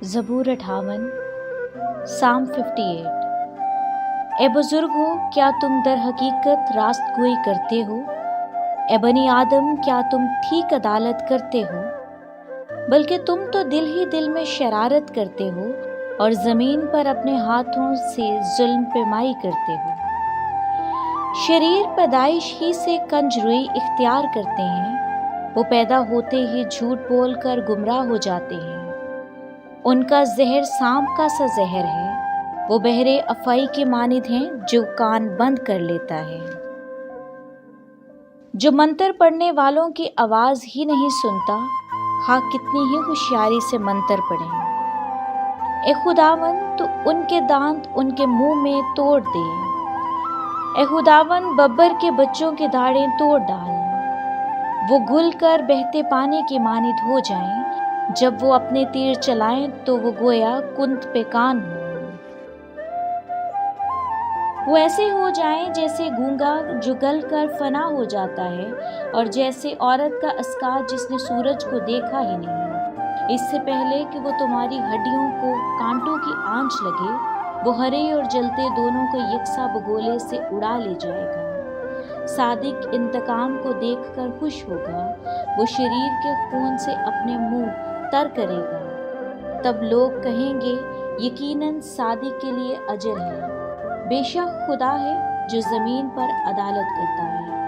زبور 58 سام 58۔ اے بزرگ ہو، کیا تم در حقیقت راست گوئی کرتے ہو؟ اے بنی آدم، کیا تم ٹھیک عدالت کرتے ہو؟ بلکہ تم تو دل ہی دل میں شرارت کرتے ہو اور زمین پر اپنے ہاتھوں سے ظلم پیمائی کرتے ہو۔ شریر پیدائش ہی سے کنج روئی اختیار کرتے ہیں، وہ پیدا ہوتے ہی جھوٹ بول کر گمراہ ہو جاتے ہیں۔ ان کا زہر سانپ کا سا زہر ہے، وہ بہرے افعی کے مانند ہیں جو کان بند کر لیتا ہے، جو منتر پڑھنے والوں کی آواز ہی نہیں سنتا، خواہ کتنی ہی ہوشیاری سے منتر پڑھیں۔ اے خداوند، تو ان کے دانت ان کے منہ میں توڑ دے، اے خداوند ببر کے بچوں کے داڑیں توڑ ڈال، وہ گل کر بہتے پانی کے مانند ہو جائیں، جب وہ اپنے تیر چلائیں تو وہ گویا کنت پہ کان ہوں۔ وہ ایسے ہو جائیں جیسے گونگا جو گل کر فنا ہو جاتا ہے، اور جیسے عورت کا اسکار جس نے سورج کو دیکھا ہی نہیں۔ اس سے پہلے کہ وہ تمہاری ہڈیوں کو کانٹوں کی آنچ لگے، وہ ہرے اور جلتے دونوں کو یکساں بگولے سے اڑا لے جائے گا۔ صادق انتقام کو دیکھ کر خوش ہوگا، وہ شریر کے خون سے اپنے منہ تر کرے گا۔ تب لوگ کہیں گے، یقیناً صادق کے لیے اجر ہے، بے شک خدا ہے جو زمین پر عدالت کرتا ہے۔